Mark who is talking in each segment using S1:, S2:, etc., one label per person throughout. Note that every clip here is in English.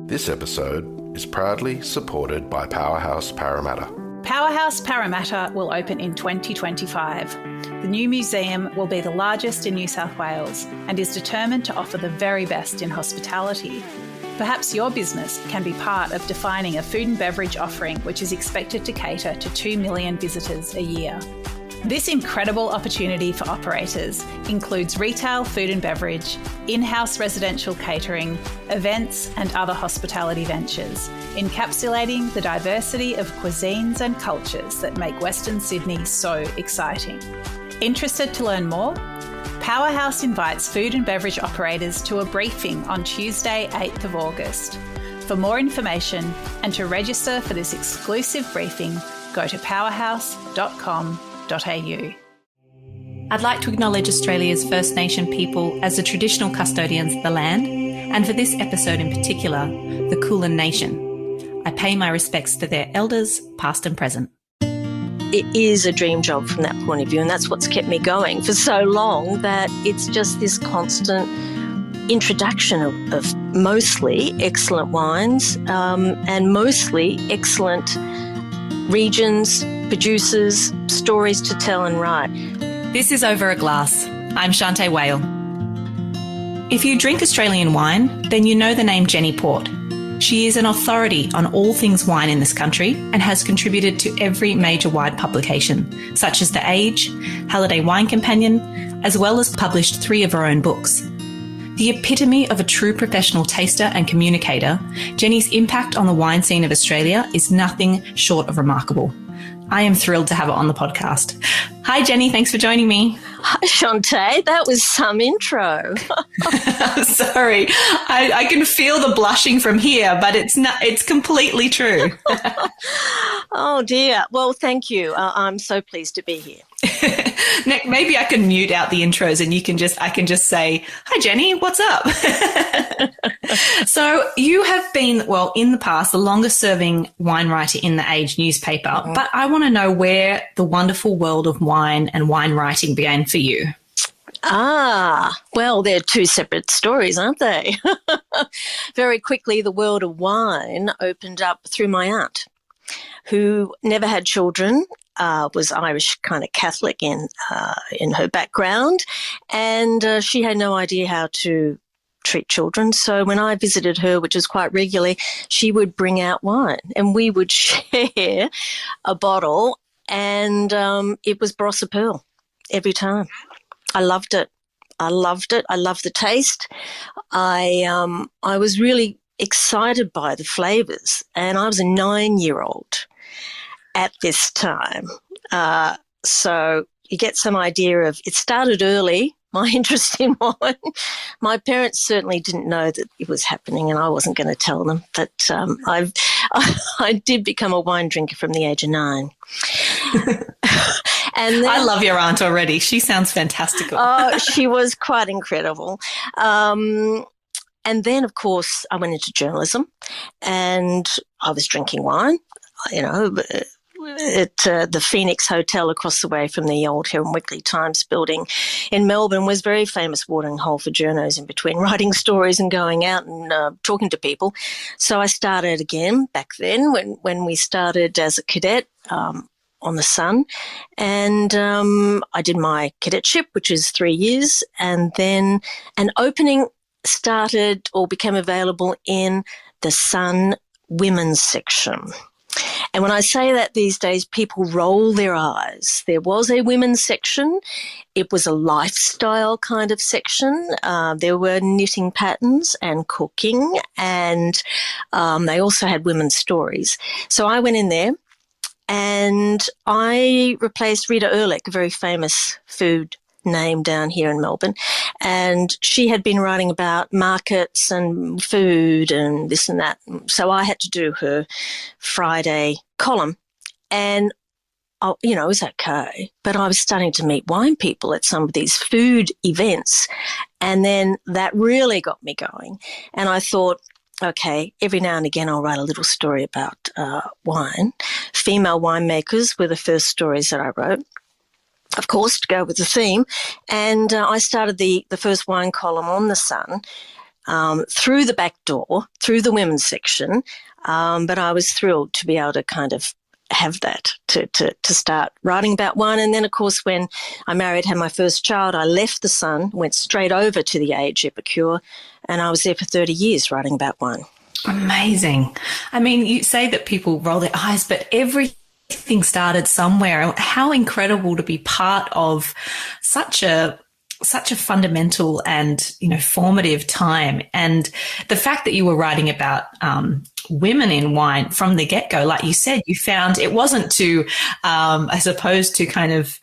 S1: This episode is proudly supported by Powerhouse Parramatta.
S2: Powerhouse Parramatta will open in 2025. The new museum will be the largest in New South Wales and is determined to offer the very best in hospitality. Perhaps your business can be part of defining a food and beverage offering which is expected to cater to 2 million visitors a year. This incredible opportunity for operators includes retail food and beverage, in-house residential catering, events and other hospitality ventures, encapsulating the diversity of cuisines and cultures that make Western Sydney so exciting. Interested to learn more? Powerhouse invites food and beverage operators to a briefing on Tuesday, 8th of August. For more information and to register for this exclusive briefing, go to powerhouse.com.au.
S3: I'd like to acknowledge Australia's First Nation people as the traditional custodians of the land, and for this episode in particular, the Kulin Nation. I pay my respects to their elders, past and present.
S4: It is a dream job from that point of view, and that's what's kept me going for so long, that it's just this constant introduction of mostly excellent wines and mostly excellent regions, producers, stories to tell and write.
S3: This is Over a Glass. I'm Shanteh Wale. If you drink Australian wine, then you know the name Jeni Port. She is an authority on all things wine in this country and has contributed to every major wine publication, such as The Age, Halliday Wine Companion, as well as published 3 of her own books. The epitome of a true professional taster and communicator, Jeni's impact on the wine scene of Australia is nothing short of remarkable. I am thrilled to have her on the podcast. Hi, Jeni. Thanks for joining me.
S4: Hi, Shanteh. That was some intro.
S3: Sorry. I can feel the blushing from here, but it's completely true.
S4: Oh, dear. Well, thank you. I'm so pleased to be here.
S3: Nick, maybe I can mute out the intros and I can just say, hi, Jeni, what's up? So you have been, well, in the past, the longest serving wine writer in the Age newspaper, but I want to know where the wonderful world of wine and wine writing began for you.
S4: Well, they're 2 separate stories, aren't they? Very quickly, the world of wine opened up through my aunt, who never had children, was Irish kind of Catholic in her background, and she had no idea how to treat children. So when I visited her, which was quite regularly, she would bring out wine and we would share a bottle, and it was Barossa Pearl every time. I loved it. I loved the taste. I was really excited by the flavours, and I was a 9-year-old at this time. So you get some idea of, it started early, my interest in wine. My parents certainly didn't know that it was happening, and I wasn't going to tell them. But I did become a wine drinker from the age of 9. And then,
S3: I love your aunt already. She sounds fantastical.
S4: Oh, she was quite incredible. And then, of course, I went into journalism, and I was drinking wine, at the Phoenix Hotel across the way from the old Herald Weekly Times building in Melbourne was very famous watering hole for journos in between writing stories and going out and talking to people. So I started again back then when we started as a cadet on the Sun, and I did my cadetship, which is 3 years, and then an opening started or became available in the Sun women's section. And when I say that these days, people roll their eyes. There was a women's section. It was a lifestyle kind of section. There were knitting patterns and cooking, and they also had women's stories. So I went in there, and I replaced Rita Ehrlich, a very famous food name down here in Melbourne, and she had been writing about markets and food and this and that. So I had to do her Friday column, and it was okay, but I was starting to meet wine people at some of these food events, and then that really got me going. And I thought, okay, every now and again I'll write a little story about wine. Female winemakers were the first stories that I wrote, of course, to go with the theme. And I started the first wine column on The Sun through the back door, through the women's section. But I was thrilled to be able to kind of have that, to start writing about wine. And then, of course, when I married, had my first child, I left the Sun, went straight over to the Age Epicure, and I was there for 30 years writing about wine.
S3: Amazing. I mean, you say that people roll their eyes, but everything started somewhere. How incredible to be part of such a fundamental and, formative time. And the fact that you were writing about women in wine from the get-go, like you said, you found it wasn't to, I suppose, to kind of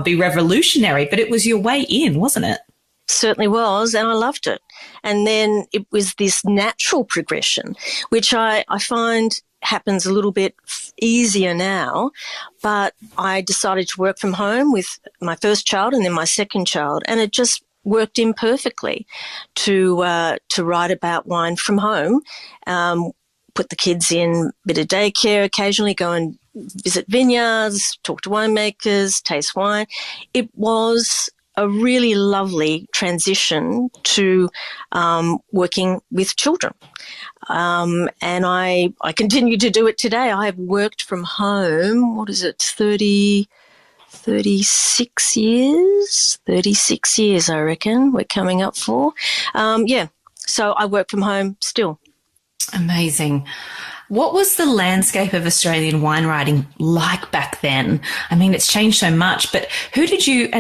S3: be revolutionary, but it was your way in, wasn't it?
S4: Certainly was, and I loved it. And then it was this natural progression, which I find happens a little bit easier now, but I decided to work from home with my first child and then my second child, and it just worked in perfectly to write about wine from home, put the kids in a bit of daycare, occasionally go and visit vineyards, talk to winemakers, taste wine. It was a really lovely transition to working with children. And I continue to do it today. I have worked from home, 36 years? 36 years, I reckon, we're coming up for. So I work from home still. Amazing.
S3: What was the landscape of Australian wine writing like back then? I mean, it's changed so much, but who did you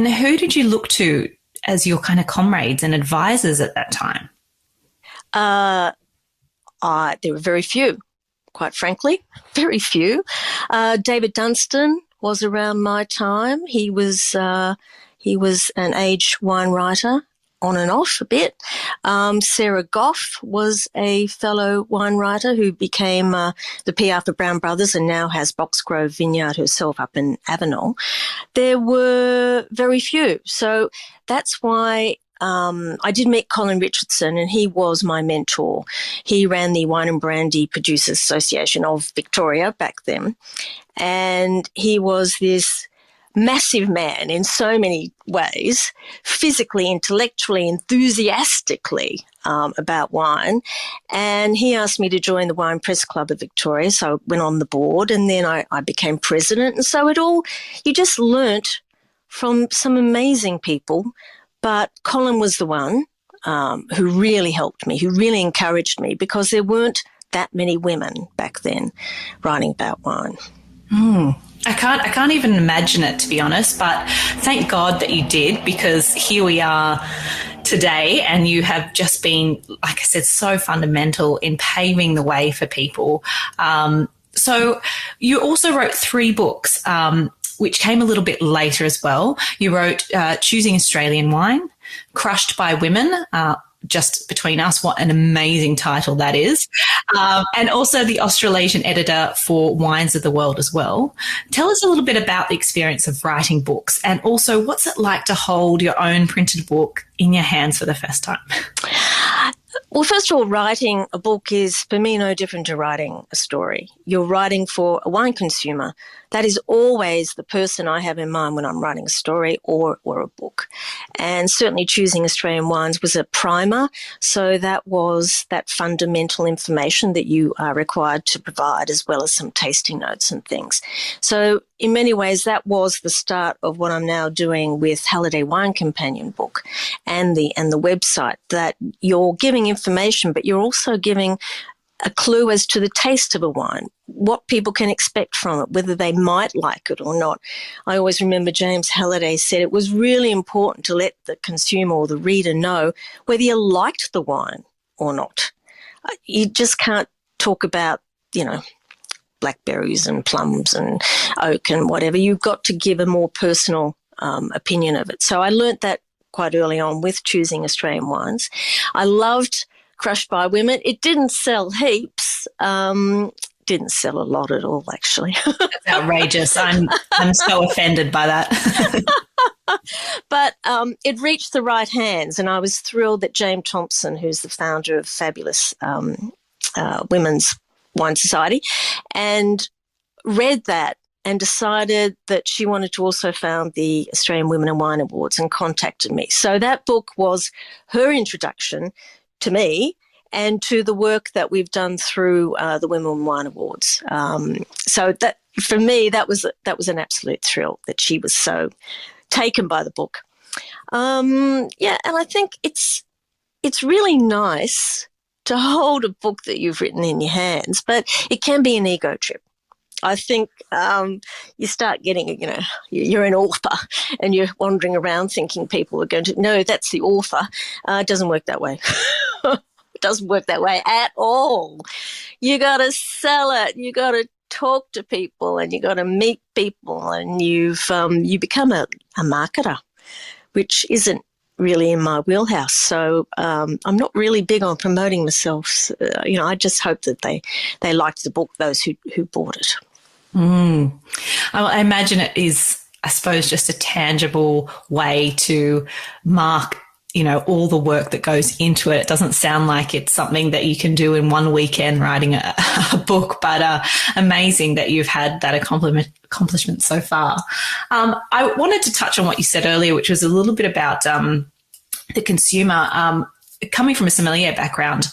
S3: look to as your kind of comrades and advisors at that time?
S4: There were very few, quite frankly, very few. David Dunstan was around my time. He was an age wine writer, on and off a bit. Sarah Goff was a fellow wine writer who became the PR for Brown Brothers and now has Boxgrove Vineyard herself up in Avenel. There were very few. So that's why I did meet Colin Richardson, and he was my mentor. He ran the Wine and Brandy Producers Association of Victoria back then, and he was this massive man in so many ways, physically, intellectually, enthusiastically about wine. And he asked me to join the Wine Press Club of Victoria. So I went on the board, and then I became president. And so you just learnt from some amazing people. But Colin was the one who really helped me, who really encouraged me, because there weren't that many women back then writing about wine.
S3: I can't even imagine it, to be honest, but thank God that you did, because here we are today, and you have just been, like I said, so fundamental in paving the way for people. So you also wrote 3 books, which came a little bit later as well. You wrote Choosing Australian Wine, Crushed by Women, just between us, what an amazing title that is. And also the Australasian editor for Wines of the World as well. Tell us a little bit about the experience of writing books, and also what's it like to hold your own printed book in your hands for the first time?
S4: Well, first of all, writing a book is, for me, no different to writing a story. You're writing for a wine consumer. That is always the person I have in mind when I'm writing a story or a book. And certainly Choosing Australian Wines was a primer. So that was that fundamental information that you are required to provide, as well as some tasting notes and things. So in many ways, that was the start of what I'm now doing with Halliday Wine Companion book and the website, that you're giving information, but you're also giving a clue as to the taste of a wine, what people can expect from it, whether they might like it or not. I always remember James Halliday said it was really important to let the consumer or the reader know whether you liked the wine or not. You just can't talk about, blackberries and plums and oak and whatever. You've got to give a more personal opinion of it. So I learnt that quite early on with Choosing Australian Wines. I loved Crushed by Women. It didn't sell heaps. Didn't sell a lot at all, actually.
S3: That's outrageous. I'm so offended by that.
S4: But it reached the right hands, and I was thrilled that Jane Thompson, who's the founder of Fabulous Women's Wine Society, and read that and decided that she wanted to also found the Australian Women in Wine Awards and contacted me. So that book was her introduction to me and to the work that we've done through the Women Wine Awards. So that, for me, that was an absolute thrill that she was so taken by the book. And I think it's really nice to hold a book that you've written in your hands, but it can be an ego trip. I think you start getting, you're an author and you're wandering around thinking people are going to, no, that's the author. It doesn't work that way. It doesn't work that way at all. You got to sell it. You got to talk to people and you got to meet people, and you become a marketer, which isn't really in my wheelhouse. So I'm not really big on promoting myself. I just hope that they liked the book, those who bought it.
S3: I imagine it is, I suppose, just a tangible way to mark, all the work that goes into it. It doesn't sound like it's something that you can do in one weekend writing a book, but amazing that you've had that accomplishment so far. I wanted to touch on what you said earlier, which was a little bit about the consumer. Coming from a sommelier background,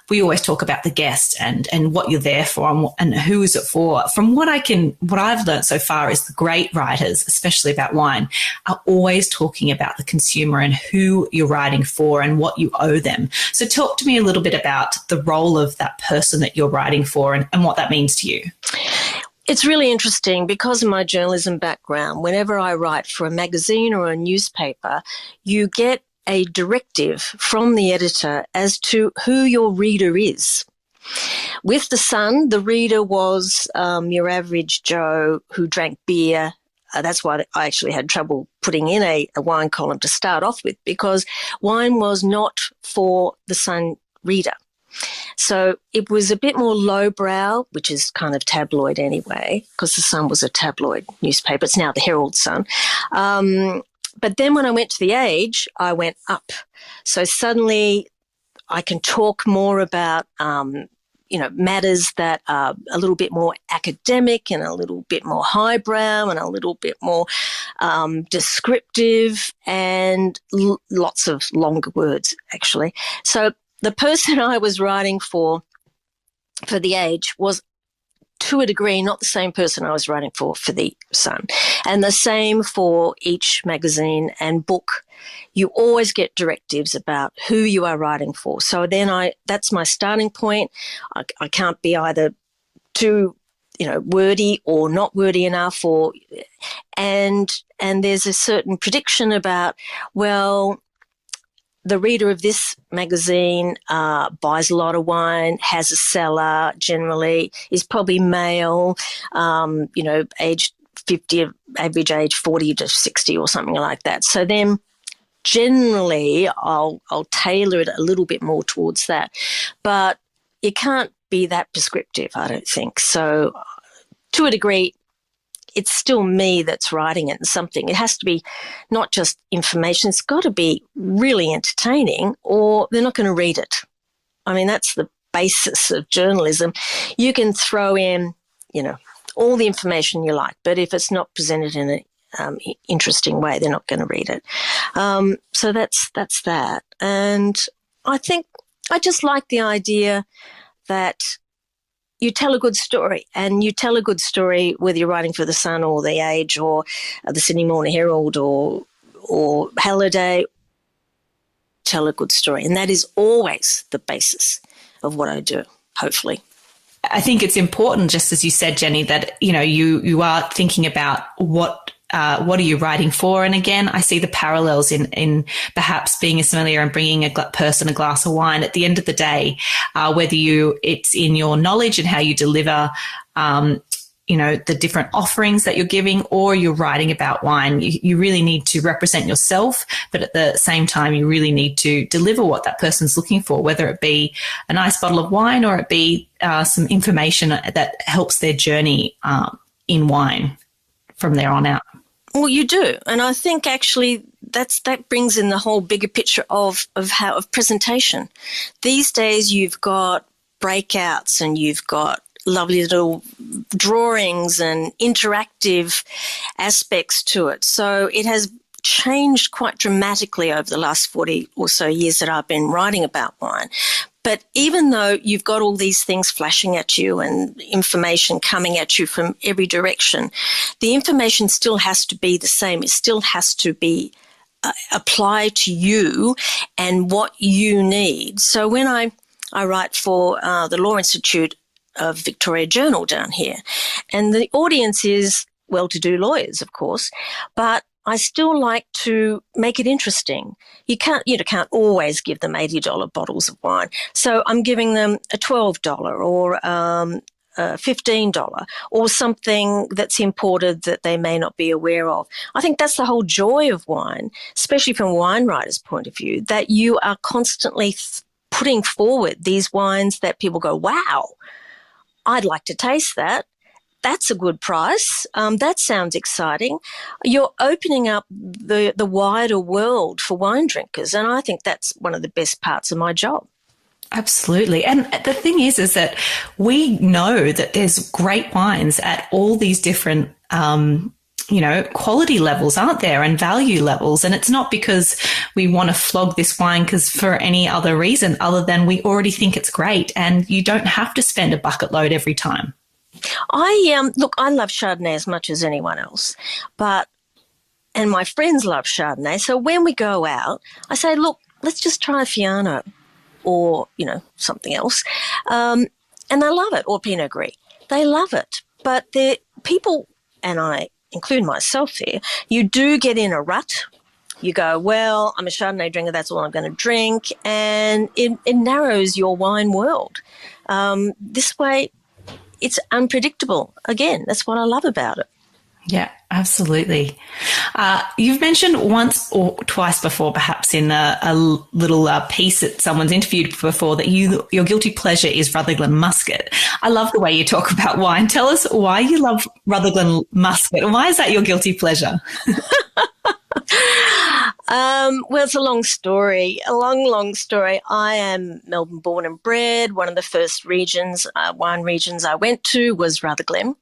S3: we always talk about the guest and what you're there for and who is it for. From what I've learned so far is the great writers, especially about wine, are always talking about the consumer and who you're writing for and what you owe them. So talk to me a little bit about the role of that person that you're writing for and what that means to you.
S4: It's really interesting because of my journalism background. Whenever I write for a magazine or a newspaper, you get a directive from the editor as to who your reader is. With The Sun, the reader was your average Joe who drank beer. That's why I actually had trouble putting in a wine column to start off with, because wine was not for the Sun reader. So it was a bit more lowbrow, which is kind of tabloid anyway, because The Sun was a tabloid newspaper. It's now the Herald Sun. But then when I went to The Age, I went up. So suddenly I can talk more about, matters that are a little bit more academic and a little bit more highbrow and a little bit more descriptive and lots of longer words, actually. So the person I was writing for The Age was, to a degree, not the same person I was writing for The Sun. And the same for each magazine and book. You always get directives about who you are writing for. So then that's my starting point. I can't be either too, wordy or not wordy enough, and there's a certain prediction about, well, the reader of this magazine buys a lot of wine, has a cellar generally, is probably male, aged 50, average age 40 to 60 or something like that. So then generally I'll tailor it a little bit more towards that. But it can't be that prescriptive, I don't think. So to a degree, it's still me that's writing it, and something. It has to be not just information. It's got to be really entertaining, or they're not going to read it. I mean, that's the basis of journalism. You can throw in, all the information you like, but if it's not presented in an interesting way, they're not going to read it. So that's that. And I think I just like the idea that you tell a good story, and you tell a good story whether you're writing for The Sun or The Age or the Sydney Morning Herald or Halliday. Tell a good story, and that is always the basis of what I do, hopefully.
S3: I think it's important, just as you said, Jeni, that, you are thinking about what are you writing for? And again, I see the parallels in perhaps being a sommelier and bringing a person a glass of wine. At the end of the day, whether it's in your knowledge and how you deliver, the different offerings that you're giving, or you're writing about wine, you really need to represent yourself, but at the same time, you really need to deliver what that person's looking for, whether it be a nice bottle of wine or it be some information that helps their journey in wine from there on out.
S4: Well, you do. And I think actually that brings in the whole bigger picture of presentation. These days you've got breakouts and you've got lovely little drawings and interactive aspects to it. So it has changed quite dramatically over the last 40 or so years that I've been writing about wine. But even though you've got all these things flashing at you and information coming at you from every direction, the information still has to be the same. It still has to be applied to you and what you need. So when I write for the Law Institute of Victoria Journal down here, and the audience is well-to-do lawyers, of course, but I still like to make it interesting. You can't always give them $80 bottles of wine. So I'm giving them a $12 or a $15 or something that's imported that they may not be aware of. I think that's the whole joy of wine, especially from a wine writer's point of view, that you are constantly putting forward these wines that people go, wow, I'd like to taste that. That's a good price. That sounds exciting. You're opening up the wider world for wine drinkers, and I think that's one of the best parts of my job.
S3: Absolutely. And the thing is that we know that there's great wines at all these different, quality levels, aren't there, and value levels. And it's not because we want to flog this wine for any other reason other than we already think it's great, and you don't have to spend a bucket load every time.
S4: I love Chardonnay as much as anyone else, and my friends love Chardonnay. So when we go out, I say, look, let's just try a Fiano or, something else. And they love it, or Pinot Gris. They love it. But people, and I include myself here, you do get in a rut. You go, well, I'm a Chardonnay drinker, that's all I'm going to drink. And it narrows your wine world. This way, it's unpredictable. Again, that's what I love about it.
S3: Yeah, absolutely. You've mentioned once or twice before, perhaps in a little piece that someone's interviewed before, that your guilty pleasure is Rutherglen Muscat. I love the way you talk about wine. Tell us why you love Rutherglen Muscat, and why is that your guilty pleasure?
S4: Well, it's a long story, long story. I am Melbourne born and bred. One of the first wine regions I went to was Rutherglen.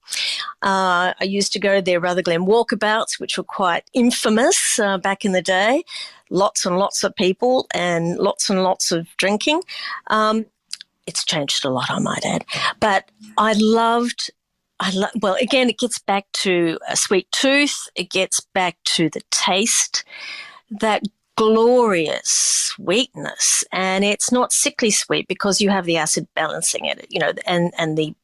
S4: I used to go to their Rutherglen walkabouts, which were quite infamous back in the day. Lots and lots of people and lots of drinking. It's changed a lot, I might add. But again, it gets back to a sweet tooth. It gets back to the taste, that glorious sweetness. And it's not sickly sweet because you have the acid balancing it, and the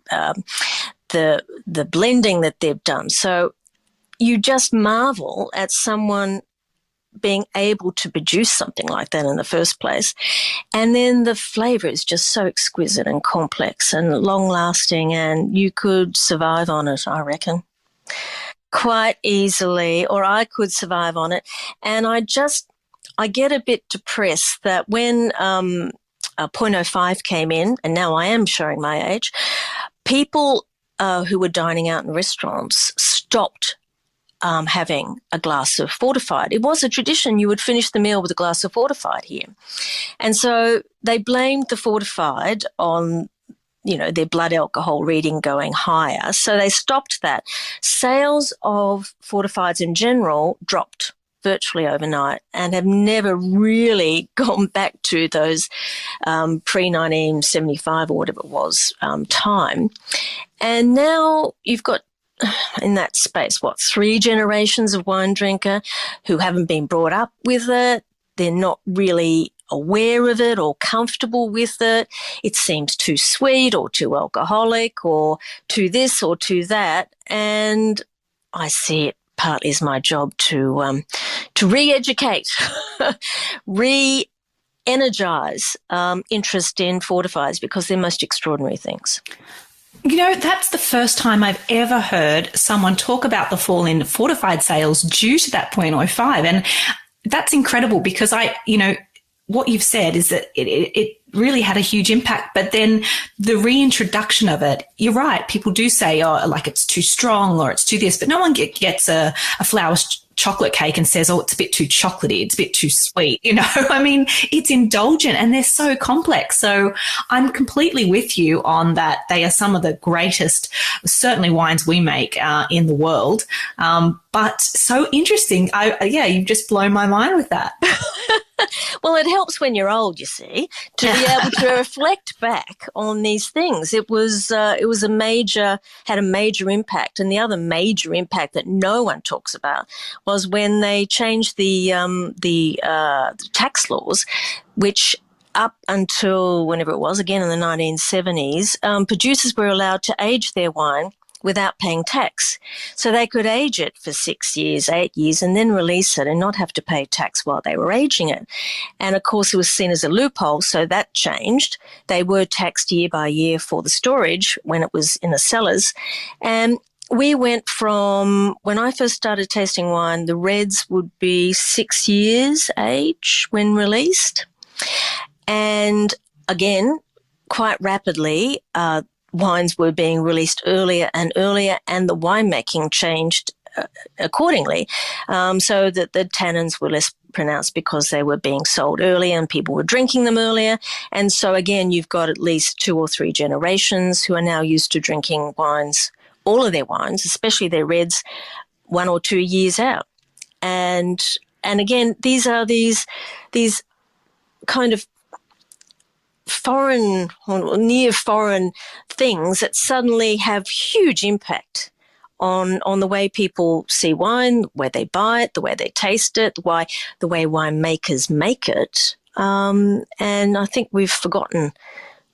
S4: blending that they've done. So you just marvel at someone being able to produce something like that in the first place. And then the flavour is just so exquisite and complex and long-lasting, and you could survive on it, I reckon, quite easily, or I could survive on it. And I get a bit depressed that when 0.05 came in, and now I am showing my age, people who were dining out in restaurants stopped having a glass of fortified. It was a tradition. You would finish the meal with a glass of fortified here. And so they blamed the fortified on, their blood alcohol reading going higher. So they stopped that. Sales of fortifieds in general dropped virtually overnight and have never really gone back to those pre-1975 or whatever it was time. And now you've got in that space, 3 generations of wine drinker who haven't been brought up with it. They're not really aware of it or comfortable with it. It seems too sweet or too alcoholic or too this or too that. And I see it partly as my job to re-educate, re-energize interest in fortifieds, because they're most extraordinary things.
S3: That's the first time I've ever heard someone talk about the fall in fortified sales due to that 0.05. And that's incredible, because what you've said is that it really had a huge impact. But then the reintroduction of it, you're right. People do say, like it's too strong or it's too this, but no one gets a flower chocolate cake and says, oh, it's a bit too chocolatey, it's a bit too sweet, you know. I mean, it's indulgent and they're so complex. So I'm completely with you on that. They are some of the greatest, certainly wines we make in the world. But so interesting. You've just blown my mind with that.
S4: Well, it helps when you're old, you see, to be able to reflect back on these things. It had a major impact. And the other major impact that no one talks about was when they changed the tax laws, which up until whenever it was, again in the 1970s, producers were allowed to age their wine without paying tax. So they could age it for 6 years, 8 years, and then release it and not have to pay tax while they were aging it. And of course, it was seen as a loophole, so that changed. They were taxed year by year for the storage when it was in the cellars. And we went from, when I first started tasting wine, the reds would be 6 years age when released. And again, quite rapidly, wines were being released earlier and earlier, and the winemaking changed accordingly, so that the tannins were less pronounced because they were being sold earlier and people were drinking them earlier. And so again, you've got at least 2 or 3 generations who are now used to drinking wines, all of their wines, especially their reds, 1 or 2 years out. And again, these are these kind of foreign or near foreign things that suddenly have huge impact on the way people see wine, where they buy it, the way they taste it, the way winemakers make it. And I think we've forgotten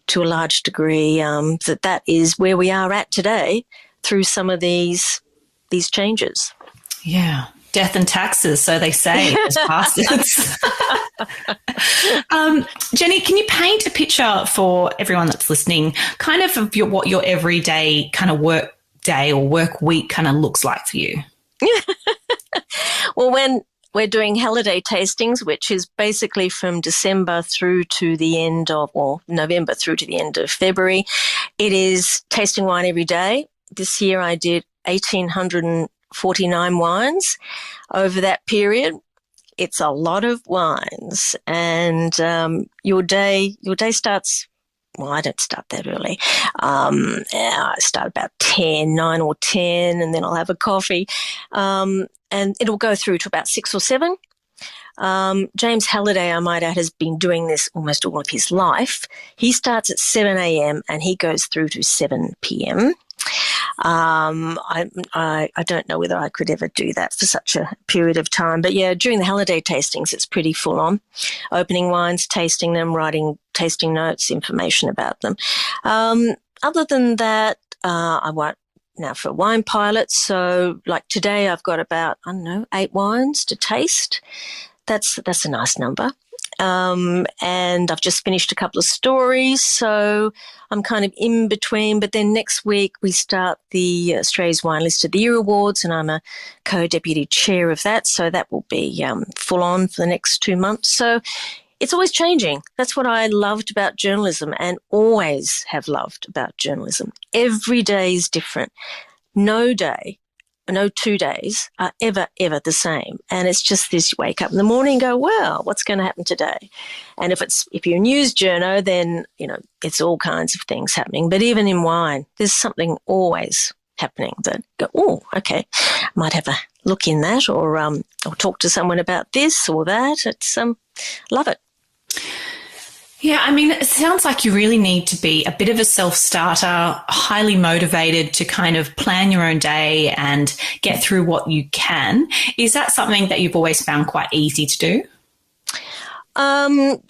S4: to a large degree that is where we are at today through some of these changes.
S3: Yeah. Death and taxes, so they say, as bastards. Jeni, can you paint a picture for everyone that's listening, kind of what your everyday kind of work day or work week kind of looks like for you?
S4: Well, when we're doing Halliday tastings, which is basically from December through to the end of, or November through to the end of February, it is tasting wine every day. This year I did 1,849 wines over that period. It's a lot of wines, and your day starts. Well, I don't start that early. I start about 9 or 10, and then I'll have a coffee, and it'll go through to about 6 or 7. James Halliday, I might add, has been doing this almost all of his life. He starts at 7 a.m. and he goes through to 7 p.m. I don't know whether I could ever do that for such a period of time. But yeah, during the Halliday tastings, it's pretty full on. Opening wines, tasting them, writing tasting notes, information about them. Other than that, I write now for Wine Pilot. So like today, I've got about, 8 wines to taste. That's a nice number. And I've just finished a couple of stories, so I'm kind of in between. But then next week we start the Australia's Wine List of the Year Awards, and I'm a co-deputy chair of that, so that will be full on for the next 2 months. So it's always changing. That's what I loved about journalism and always have loved about journalism. Every day is different. No 2 days are ever the same. And it's just this, you wake up in the morning and go, wow, what's going to happen today? And if you're a news journo, then, it's all kinds of things happening. But even in wine, there's something always happening that go, oh, okay, might have a look in that or talk to someone about this or that. It's, love it.
S3: Yeah, I mean, it sounds like you really need to be a bit of a self-starter, highly motivated to kind of plan your own day and get through what you can. Is that something that you've always found quite easy to do?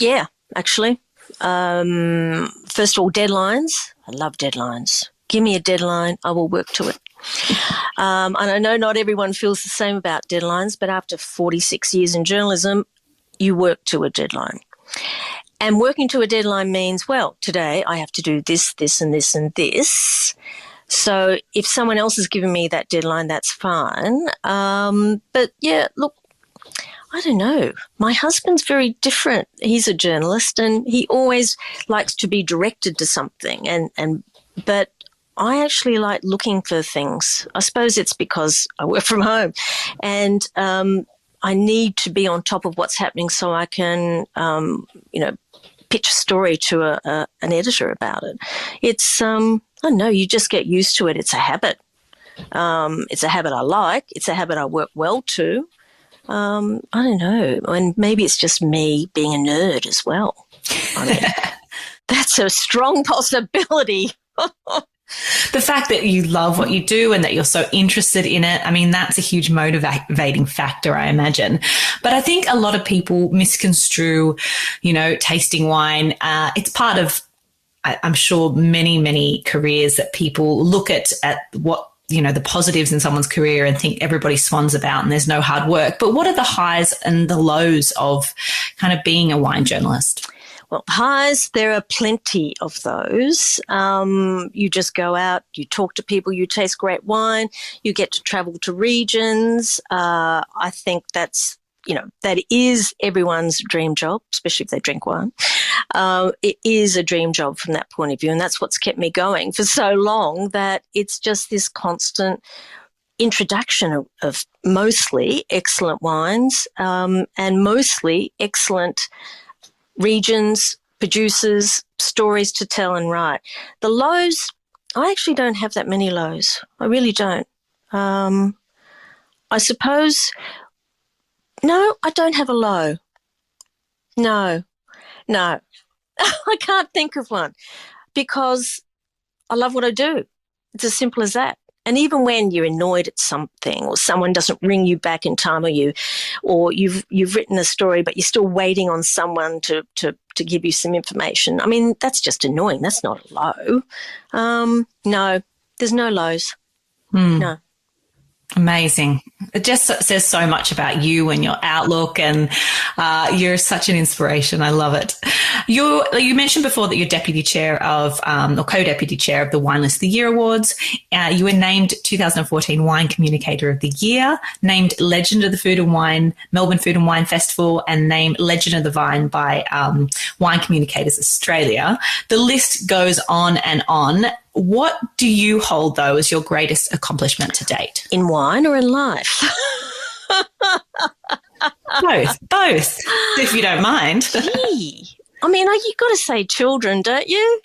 S4: Yeah, actually. First of all, deadlines. I love deadlines. Give me a deadline, I will work to it. And I know not everyone feels the same about deadlines, but after 46 years in journalism, you work to a deadline. And working to a deadline means, well, today I have to do this, this, and this, and this. So if someone else has given me that deadline, that's fine. But yeah, look, I don't know. My husband's very different. He's a journalist and he always likes to be directed to something. But I actually like looking for things. I suppose it's because I work from home, and I need to be on top of what's happening so I can, pitch a story to an editor about it. It's, I don't know, you just get used to it. It's a habit. It's a habit I like. It's a habit I work well to. I don't know. And maybe it's just me being a nerd as well. I mean, that's a strong possibility.
S3: The fact that you love what you do and that you're so interested in it, I mean, that's a huge motivating factor, I imagine. But I think a lot of people misconstrue, tasting wine. It's part of, I'm sure, many, many careers that people look at what, the positives in someone's career and think everybody swans about and there's no hard work. But what are the highs and the lows of kind of being a wine journalist?
S4: Well, highs, there are plenty of those. You just go out, you talk to people, you taste great wine, you get to travel to regions. I think that is everyone's dream job, especially if they drink wine. It is a dream job from that point of view, and that's what's kept me going for so long, that it's just this constant introduction of mostly excellent wines and mostly excellent regions, producers, stories to tell and write. The lows, I actually don't have that many lows. I really don't. I suppose, no, I don't have a low. No. I can't think of one because I love what I do. It's as simple as that. And even when you're annoyed at something or someone doesn't ring you back in time, or you've written a story but you're still waiting on someone to give you some information, I mean, that's just annoying. That's not a low. No, there's no lows. No.
S3: Amazing. It just says so much about you and your outlook, and you're such an inspiration. I love it. You mentioned before that you're deputy chair of, or co-deputy chair of the Wine List of the Year Awards. You were named 2014 Wine Communicator of the Year, named Legend of the Food and Wine, Melbourne Food and Wine Festival, and named Legend of the Vine by Wine Communicators Australia. The list goes on and on. What do you hold, though, as your greatest accomplishment to date?
S4: In wine or in life?
S3: Both, if you don't mind.
S4: Gee. I mean, you've got to say children, don't you?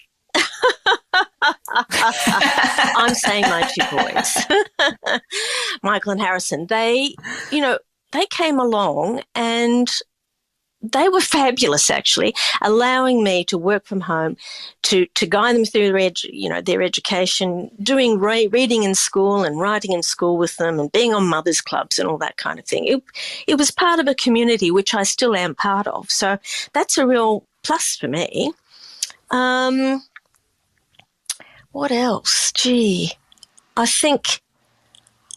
S4: I'm saying my two boys, Michael and Harrison. They came along and they were fabulous, actually, allowing me to work from home, to guide them through their education, doing reading in school and writing in school with them, and being on mothers' clubs and all that kind of thing. It was part of a community which I still am part of. So that's a real plus for me. What else? Gee, I think,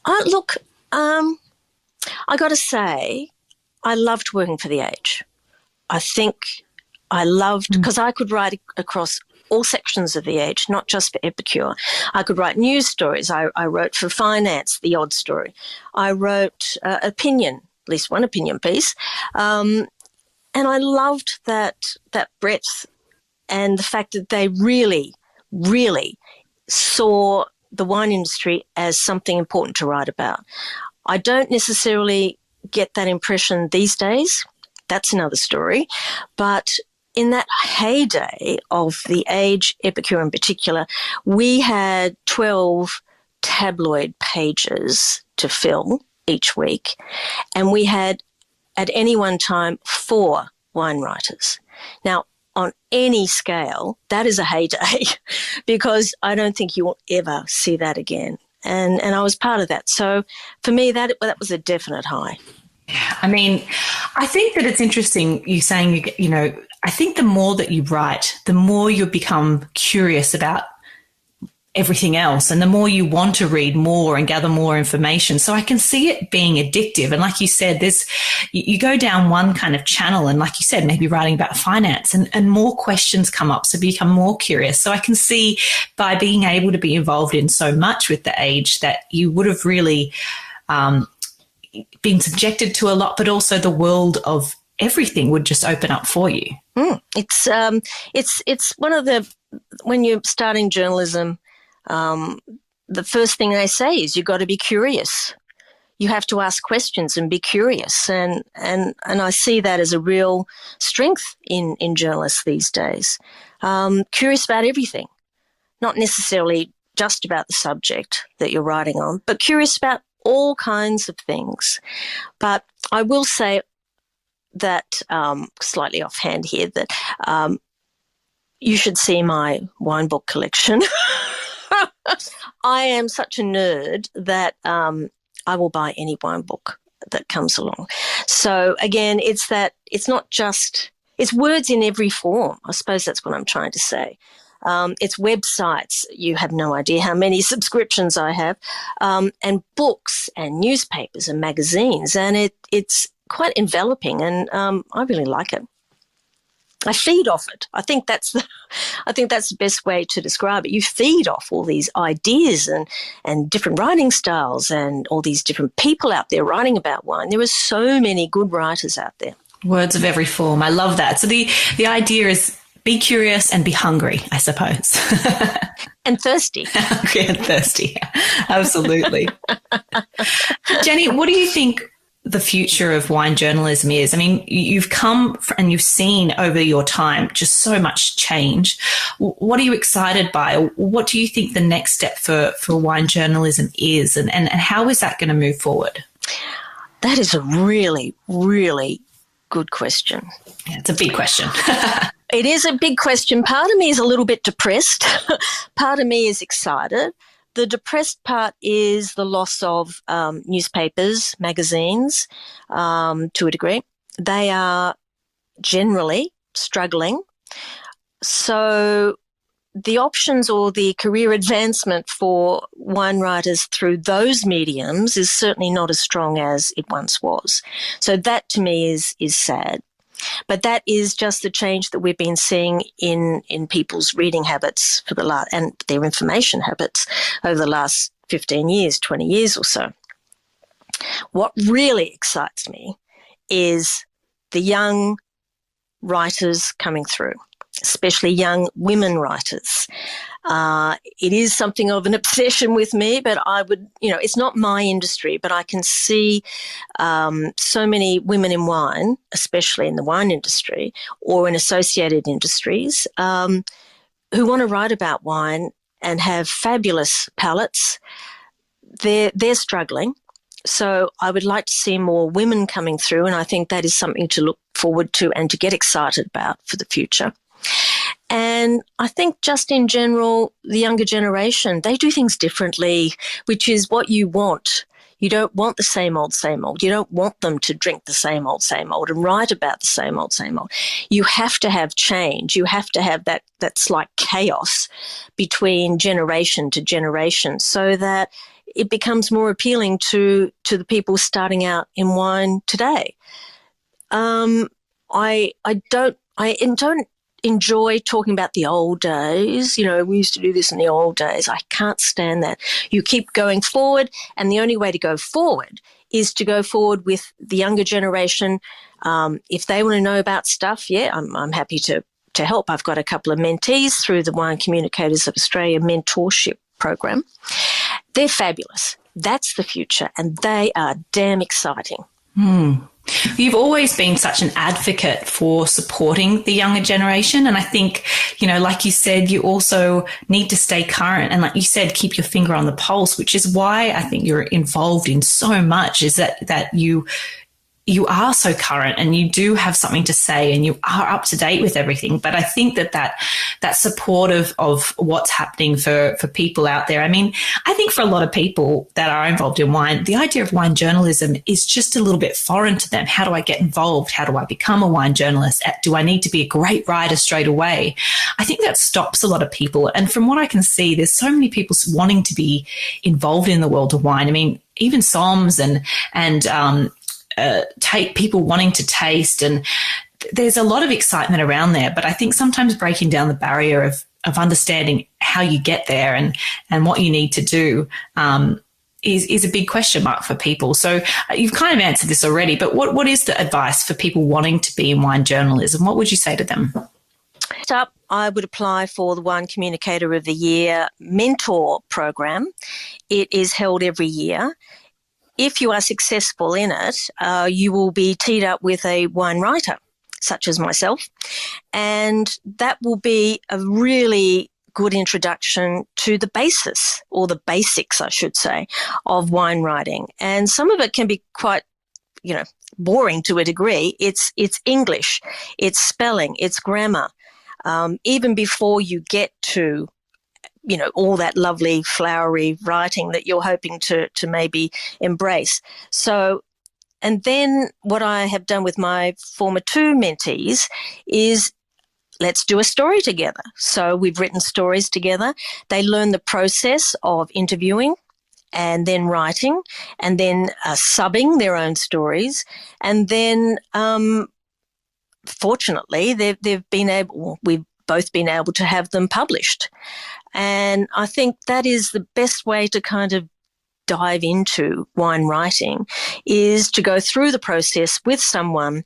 S4: I got to say, I loved working for The Age. I think I loved, because I could write across all sections of The Age, not just for Epicure. I could write news stories. I wrote for finance, the odd story. I wrote opinion, at least one opinion piece. And I loved that breadth and the fact that they really, really saw the wine industry as something important to write about. I don't necessarily get that impression these days. That's another story. But in that heyday of The Age, Epicure in particular, we had 12 tabloid pages to fill each week, and we had at any one time 4 wine writers. Now, on any scale, that is a heyday because I don't think you will ever see that again. And I was part of that. So for me, that was a definite high.
S3: I mean, I think that it's interesting you saying, I think the more that you write, the more you become curious about everything else, and the more you want to read more and gather more information. So I can see it being addictive. And like you said, you go down one kind of channel, and like you said, maybe writing about finance, and more questions come up, so become more curious. So I can see by being able to be involved in so much with The Age that you would have really been subjected to a lot, but also the world of everything would just open up for you.
S4: It's one of the, when you're starting journalism, the first thing they say is you've got to be curious. You have to ask questions and be curious. And I see that as a real strength in journalists these days. Curious about everything, not necessarily just about the subject that you're writing on, but curious about all kinds of things. But I will say that, slightly offhand here, that you should see my wine book collection. I am such a nerd that I will buy any wine book that comes along. So again, it's words in every form. I suppose that's what I'm trying to say. It's websites. You have no idea how many subscriptions I have, and books and newspapers and magazines, and it's quite enveloping, and I really like it. I feed off it. I think that's the best way to describe it. You feed off all these ideas and different writing styles and all these different people out there writing about wine. There are so many good writers out there.
S3: Words of every form. I love that. So the idea is be curious and be hungry, I suppose.
S4: And thirsty.
S3: Hungry and thirsty. Absolutely. Jeni, what do you think the future of wine journalism is? I mean, you've come and you've seen over your time just so much change. What are you excited by? What do you think the next step for wine journalism is, and how is that going to move forward?
S4: That is a really, really good question.
S3: Yeah, it's a big question.
S4: It is a big question. Part of me is a little bit depressed. Part of me is excited. The depressed part is the loss of newspapers, magazines, to a degree. They are generally struggling. So the options or the career advancement for wine writers through those mediums is certainly not as strong as it once was. So that to me is sad. But that is just the change that we've been seeing in people's reading habits and their information habits over the last 15 years, 20 years or so. What really excites me is the young writers coming through, especially young women writers. It is something of an obsession with me, but it's not my industry, but I can see so many women in wine, especially in the wine industry or in associated industries, who want to write about wine and have fabulous palates. They're struggling. So I would like to see more women coming through, and I think that is something to look forward to and to get excited about for the future. And I think just in general, the younger generation, they do things differently, which is what you want. You don't want the same old, same old. You don't want them to drink the same old and write about the same old, same old. You have to have change. You have to have that slight chaos between generation to generation so that it becomes more appealing to the people starting out in wine today. I don't enjoy talking about the old days. We used to do this in the old days. I can't stand that. You keep going forward, and the only way to go forward is to go forward with the younger generation. If they want to know about stuff, I'm happy to help. I've got a couple of mentees through the Wine Communicators of Australia mentorship program. They're fabulous. That's the future, and they are damn exciting.
S3: You've always been such an advocate for supporting the younger generation. And I think, like you said, you also need to stay current. And like you said, keep your finger on the pulse, which is why I think you're involved in so much, is that you are so current and you do have something to say and you are up to date with everything. But I think that support of what's happening for people out there. I mean, I think for a lot of people that are involved in wine, the idea of wine journalism is just a little bit foreign to them. How do I get involved? How do I become a wine journalist? Do I need to be a great writer straight away? I think that stops a lot of people. And from what I can see, there's so many people wanting to be involved in the world of wine. I mean, even SOMs and people wanting to taste, and there's a lot of excitement around there. But I think sometimes breaking down the barrier of understanding how you get there and what you need to do is a big question mark for people. So you've kind of answered this already, but what is the advice for people wanting to be in wine journalism? What would you say to them?
S4: Next up, I would apply for the Wine Communicator of the Year mentor program. It is held every year. If you are successful in it, you will be teed up with a wine writer, such as myself, and that will be a really good introduction to the basis, or the basics, I should say, of wine writing. And some of it can be quite, boring to a degree. It's English, it's spelling, it's grammar. Even before you get to, all that lovely flowery writing that you're hoping to maybe embrace. So, and then what I have done with my former 2 mentees is, let's do a story together. So we've written stories together. They learn the process of interviewing and then writing and then subbing their own stories. And then, fortunately, we've both been able to have them published. And I think that is the best way to kind of dive into wine writing, is to go through the process with someone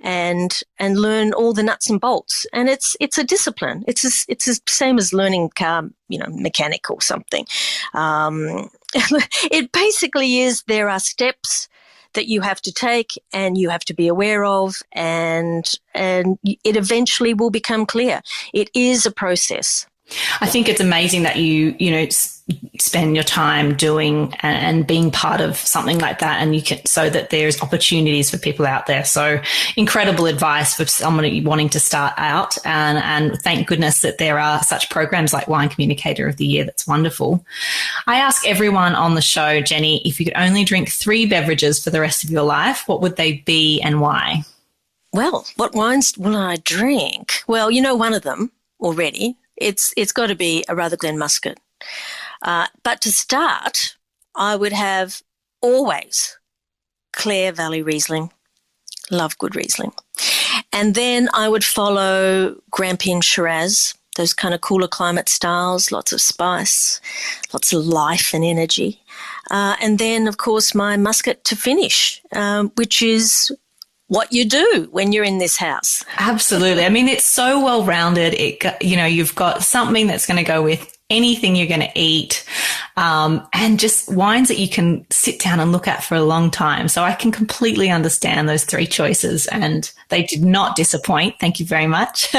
S4: and learn all the nuts and bolts. And it's a discipline. It's the same as learning car, mechanic or something. It basically is, there are steps that you have to take and you have to be aware of, and it eventually will become clear. It is a process.
S3: I think it's amazing that you spend your time doing and being part of something like that, and so that there's opportunities for people out there. So incredible advice for somebody wanting to start out, and thank goodness that there are such programs like Wine Communicator of the Year. That's wonderful. I ask everyone on the show, Jeni, if you could only drink 3 beverages for the rest of your life, what would they be and why?
S4: Well, what wines will I drink? Well, one of them already. It's got to be a Rutherglen Muscat. But to start, I would have always Clare Valley Riesling. Love good Riesling. And then I would follow Grampian Shiraz, those kind of cooler climate styles, lots of spice, lots of life and energy. And then, of course, my Muscat to finish, which is what you do when you're in this house.
S3: Absolutely. I mean, it's so well-rounded. You've got something that's going to go with anything you're going to eat, and just wines that you can sit down and look at for a long time. So I can completely understand those 3 choices, and they did not disappoint. Thank you very much.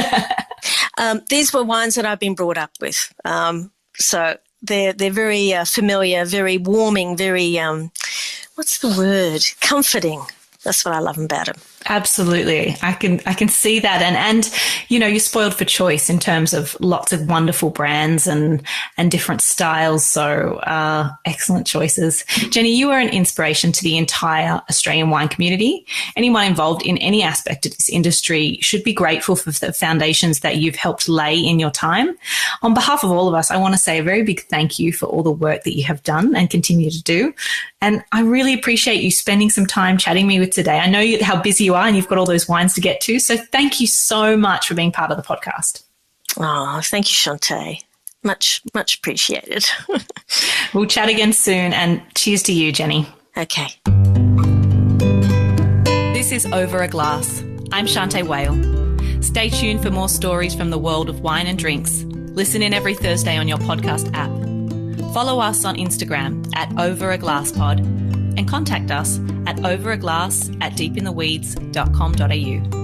S4: These were wines that I've been brought up with. So they're very familiar, very warming, very, what's the word? Comforting. That's what I love about them.
S3: Absolutely. I can see that. And you're spoiled for choice in terms of lots of wonderful brands and different styles. So excellent choices. Jeni, you are an inspiration to the entire Australian wine community. Anyone involved in any aspect of this industry should be grateful for the foundations that you've helped lay in your time. On behalf of all of us, I want to say a very big thank you for all the work that you have done and continue to do. And I really appreciate you spending some time chatting with me today. I know how busy you are and you've got all those wines to get to. So thank you so much for being part of the podcast.
S4: Oh, thank you, Shanteh. Much, much appreciated.
S3: We'll chat again soon, and cheers to you, Jeni.
S4: Okay.
S3: This is Over a Glass. I'm Shanteh Wale. Stay tuned for more stories from the world of wine and drinks. Listen in every Thursday on your podcast app. Follow us on Instagram @overaglasspod and contact us at overaglass@deepintheweeds.com.au.